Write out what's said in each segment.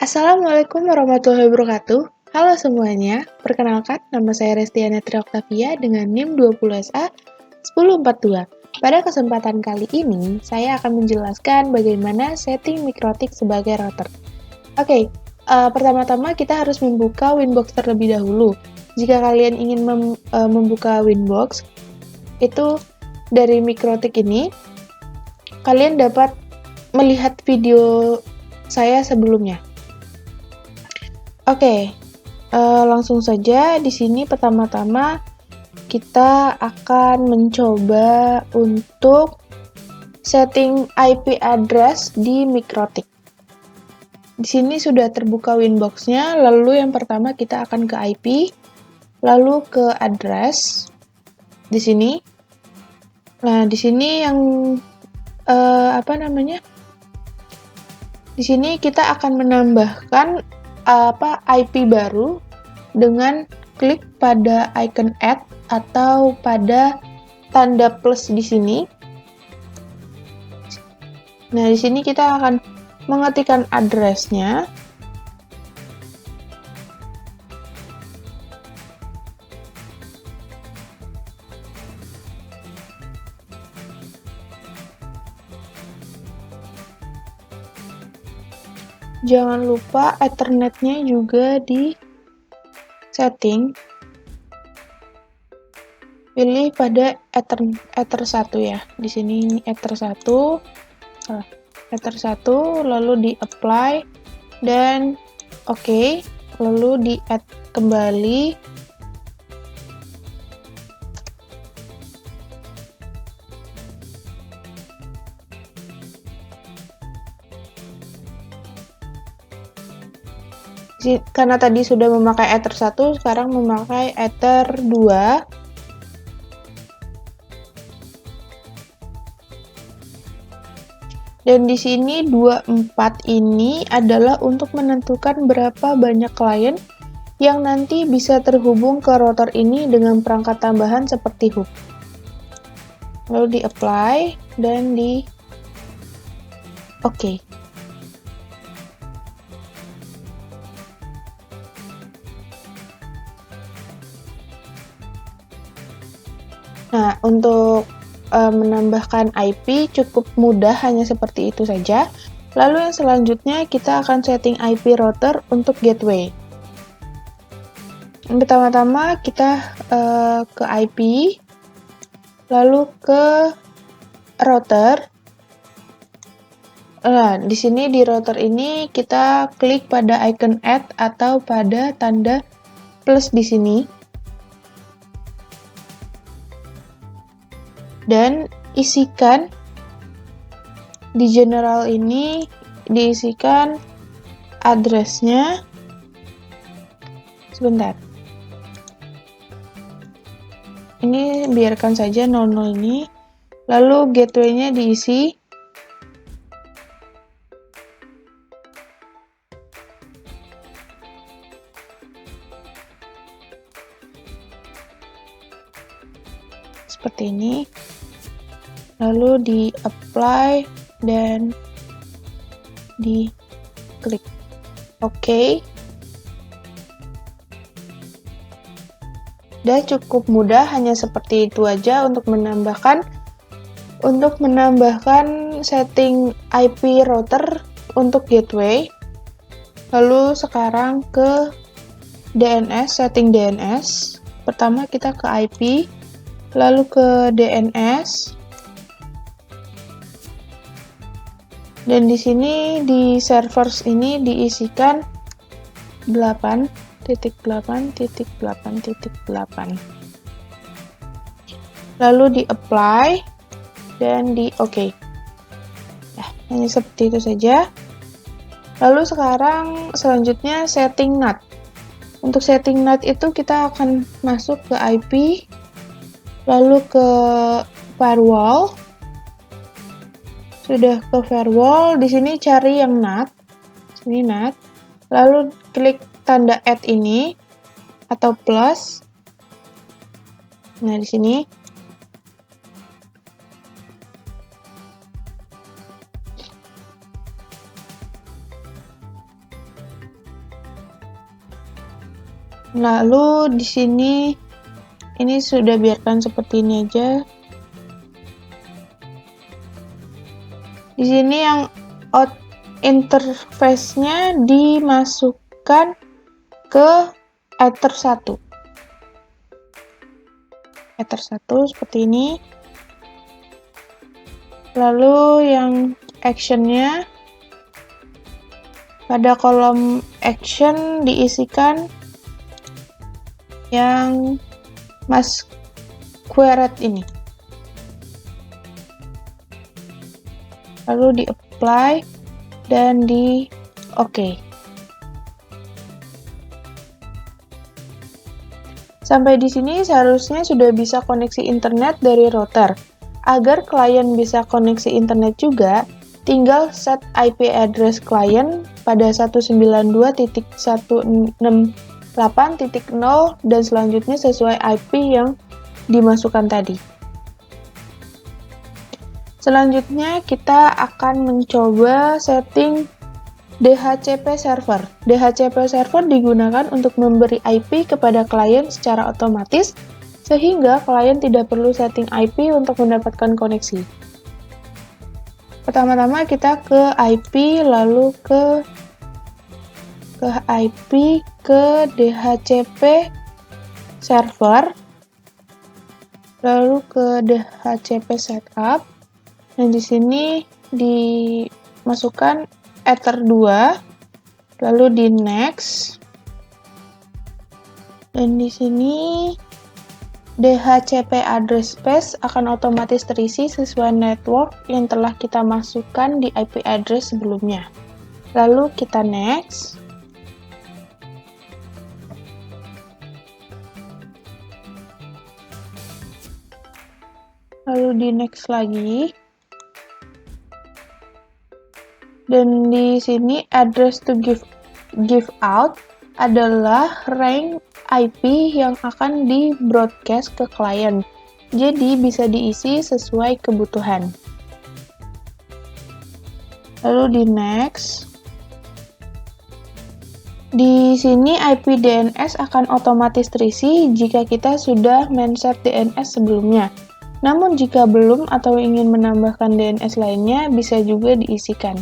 Assalamualaikum warahmatullahi wabarakatuh. Halo semuanya, perkenalkan nama saya Restiana Trioctavia dengan NIM 20SA 1042. Pada kesempatan kali ini, saya akan menjelaskan bagaimana setting mikrotik sebagai router. Pertama-tama kita harus membuka Winbox terlebih dahulu. Jika kalian ingin membuka Winbox, itu dari mikrotik ini, kalian dapat melihat video saya sebelumnya. Langsung saja di sini pertama-tama kita akan mencoba untuk setting IP address di mikrotik. Di sini sudah terbuka Winbox-nya, lalu yang pertama kita akan ke IP, lalu ke address di sini. Nah, di sini yang Di sini kita akan menambahkan IP baru dengan klik pada icon add atau pada tanda plus di sini. Nah, di sini kita akan mengetikkan address-nya. Jangan lupa Ethernet-nya juga di setting. Pilih pada Ether 1 ya. Di sini Ether 1. Ether 1 lalu di apply dan oke, lalu di add kembali. Karena tadi sudah memakai Ether 1, sekarang memakai Ether 2. Dan di sini 24 ini adalah untuk menentukan berapa banyak klien yang nanti bisa terhubung ke router ini dengan perangkat tambahan seperti hub. Lalu di apply dan di oke. Nah, untuk menambahkan IP cukup mudah, hanya seperti itu saja. Lalu yang selanjutnya kita akan setting IP router untuk gateway. Yang pertama-tama kita ke IP, lalu ke router. Nah, di sini di router ini kita klik pada icon add atau pada tanda plus di sini. Dan isikan di general ini, diisikan address-nya. Sebentar. Ini biarkan saja 00 ini. Lalu gateway-nya diisi. Seperti ini. Lalu di apply dan di klik oke. Dan cukup mudah, hanya seperti itu aja untuk menambahkan setting IP router untuk gateway. Lalu sekarang ke DNS, setting DNS. Pertama kita ke IP, lalu ke DNS. Dan di sini di servers ini diisikan 8.8.8.8. Lalu di apply dan di oke. Nah, hanya seperti itu saja. Lalu selanjutnya setting NAT. Untuk setting NAT itu kita akan masuk ke IP, lalu ke firewall. Sudah ke firewall, di sini cari yang NAT. Sini NAT. Lalu klik tanda add ini atau plus. Nah, di sini. Lalu di sini ini sudah biarkan seperti ini aja. Di sini yang out interface-nya dimasukkan ke Ether 1. Ether 1 seperti ini. Lalu yang action-nya pada kolom action diisikan yang masquerade ini. Lalu di apply dan di OK. Sampai di sini seharusnya sudah bisa koneksi internet dari router. Agar klien bisa koneksi internet juga, tinggal set IP address klien pada 192.168.0 dan selanjutnya sesuai IP yang dimasukkan tadi. Selanjutnya kita akan mencoba setting DHCP server. DHCP server digunakan untuk memberi IP kepada klien secara otomatis, sehingga klien tidak perlu setting IP untuk mendapatkan koneksi. Pertama-tama kita ke IP, lalu ke IP, ke DHCP server, lalu ke DHCP setup, dan di sini dimasukkan Ether 2, lalu di next, dan di sini DHCP address space akan otomatis terisi sesuai network yang telah kita masukkan di IP address sebelumnya. Lalu kita next. Lalu di next lagi. Dan di sini address to give out adalah range IP yang akan di broadcast ke klien. Jadi bisa diisi sesuai kebutuhan. Lalu di next. Di sini IP DNS akan otomatis terisi jika kita sudah men-set DNS sebelumnya. Namun jika belum atau ingin menambahkan DNS lainnya, bisa juga diisikan.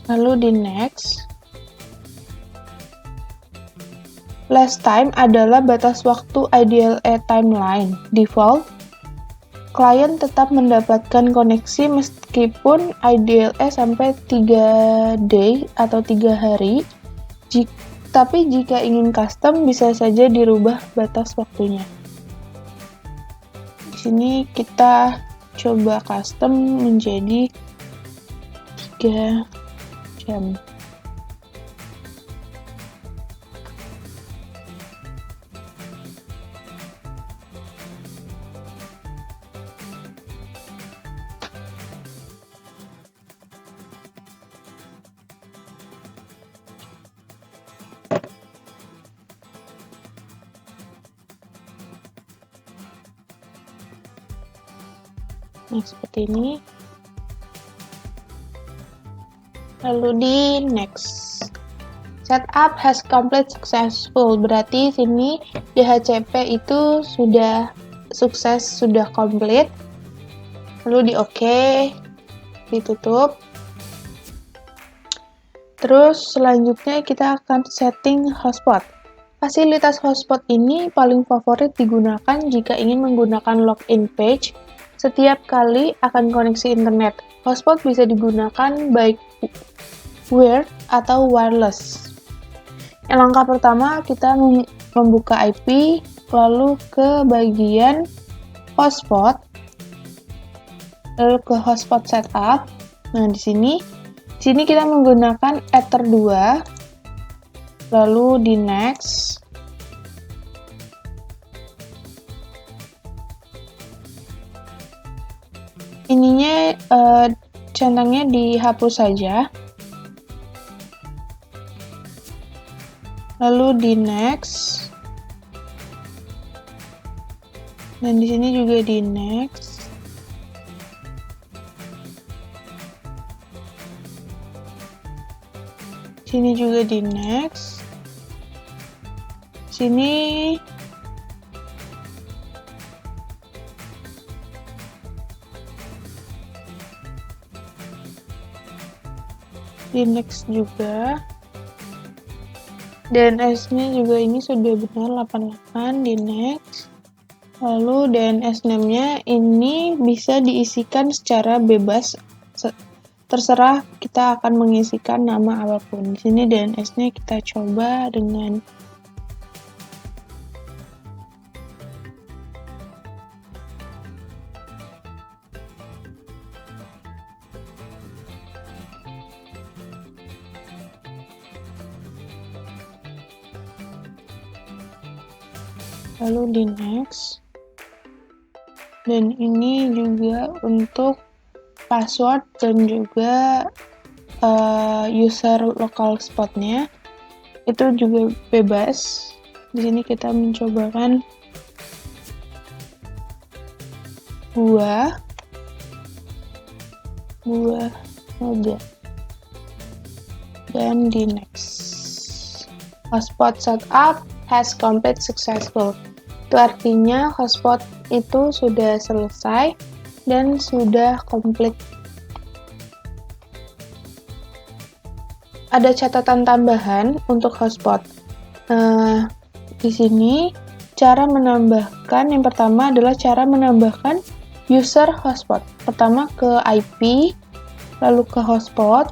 Lalu di next. Last time adalah batas waktu IDLE timeline. Default, klien tetap mendapatkan koneksi meskipun IDLE sampai 3 day atau 3 hari. Tapi jika ingin custom, bisa saja dirubah batas waktunya. Di sini kita coba custom menjadi 3 jam. Nah, seperti ini. Lalu di next. Setup has complete successful. Berarti sini DHCP itu sudah sukses, sudah komplit. Lalu di OK, ditutup. Terus selanjutnya kita akan setting hotspot. Fasilitas hotspot ini paling favorit digunakan jika ingin menggunakan login page setiap kali akan koneksi internet. Hotspot bisa digunakan baik wired atau wireless. Yang langkah pertama kita membuka IP, lalu ke bagian hotspot, lalu ke hotspot setup. Nah, di sini kita menggunakan Ether 2, lalu di next. Ininya centangnya dihapus saja. Lalu di next. Dan di sini juga di next. Sini juga di next. Sini di next juga. DNS-nya juga ini sudah benar 88 di next. Lalu DNS name-nya ini bisa diisikan secara bebas. Terserah kita akan mengisikan nama apapun. Di sini DNS-nya kita coba dengan lalu di next. Dan ini juga untuk password dan juga user local spot-nya itu juga bebas. Di sini kita mencobakan buah saja. Dan di next. Hotspot setup has complete successful. Itu artinya hotspot itu sudah selesai dan sudah komplit. Ada catatan tambahan untuk hotspot. Di sini cara menambahkan, yang pertama adalah cara menambahkan user hotspot. Pertama ke IP, lalu ke hotspot.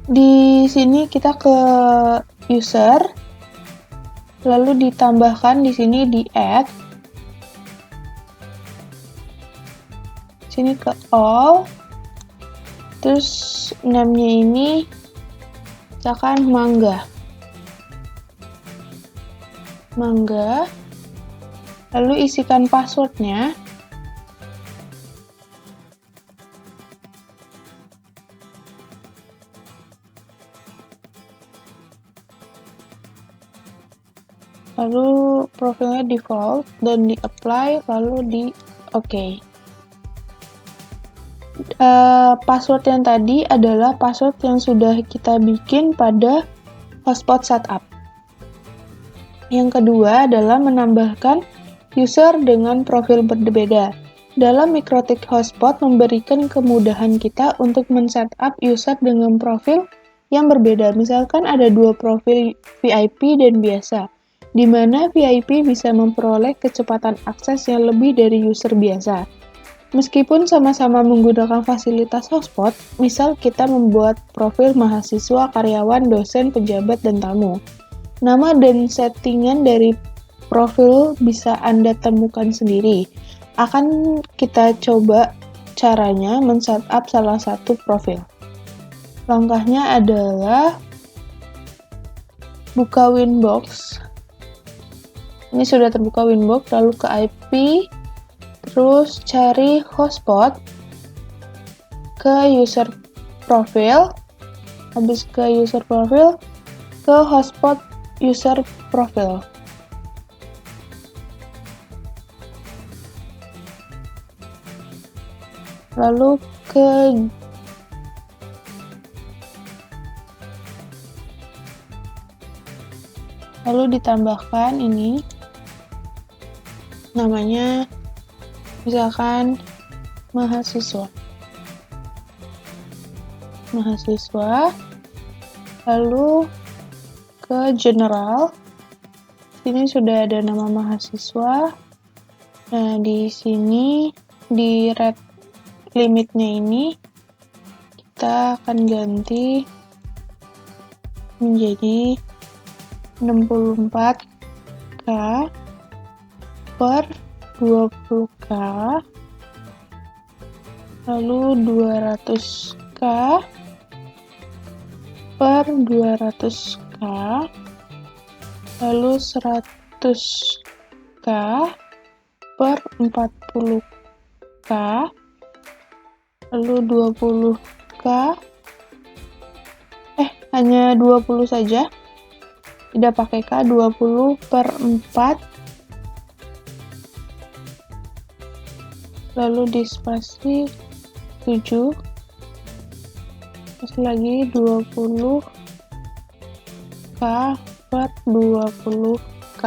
Di sini kita ke user, lalu ditambahkan di sini di add. Sini ke all. Terus namanya ini misalkan mangga. Lalu isikan passwordnya. Lalu profilnya default dan di apply, lalu di OK. Password yang tadi adalah password yang sudah kita bikin pada hotspot setup. Yang kedua adalah menambahkan user dengan profil berbeda. Dalam MikroTik Hotspot memberikan kemudahan kita untuk men-setup user dengan profil yang berbeda. Misalkan ada dua profil VIP dan biasa, di mana VIP bisa memperoleh kecepatan akses yang lebih dari user biasa. Meskipun sama-sama menggunakan fasilitas hotspot, misal kita membuat profil mahasiswa, karyawan, dosen, pejabat, dan tamu. Nama dan settingan dari profil bisa Anda temukan sendiri. Akan kita coba caranya men-setup salah satu profil. Langkahnya adalah buka Winbox. Ini sudah terbuka Winbox, lalu ke IP, terus cari hotspot, ke user profile, habis ke user profile, ke hotspot user profile. Lalu ditambahkan ini namanya misalkan mahasiswa, lalu ke general. Sini sudah ada nama mahasiswa. Nah, di sini di red limitnya ini kita akan ganti menjadi 64K per 20K, lalu 200K per 200K, lalu 100K per 40K, lalu 20K, hanya 20 saja, tidak pakai K, 20 per 4, lalu di spasi 7, terus lagi 20K per 20K.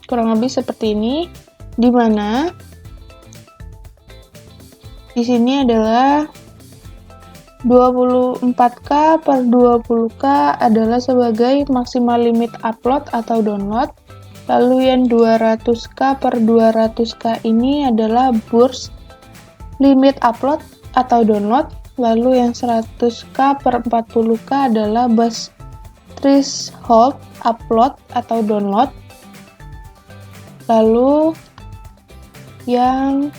Kurang lebih seperti ini, di mana di sini adalah 24K per 20K adalah sebagai maksimal limit upload atau download. Lalu yang 200K per 200K ini adalah burst limit upload atau download. Lalu yang 100K per 40K adalah burst threshold upload atau download. Lalu yang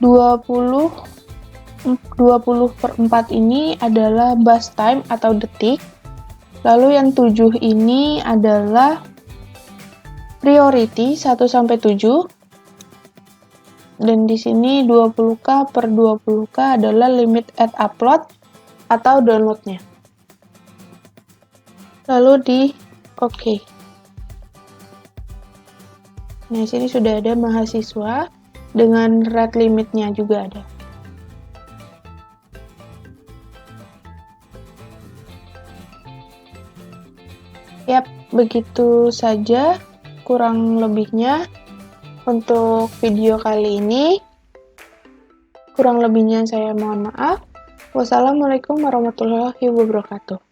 20 per 4 ini adalah bus time atau detik. Lalu yang 7 ini adalah priority 1 sampai 7. Dan di sini 20K per 20K adalah limit add upload atau downloadnya. Lalu di OK. Nah, sini sudah ada mahasiswa dengan rate limitnya juga ada. Yap, begitu saja kurang lebihnya untuk video kali ini. Kurang lebihnya saya mohon maaf. Wassalamualaikum warahmatullahi wabarakatuh.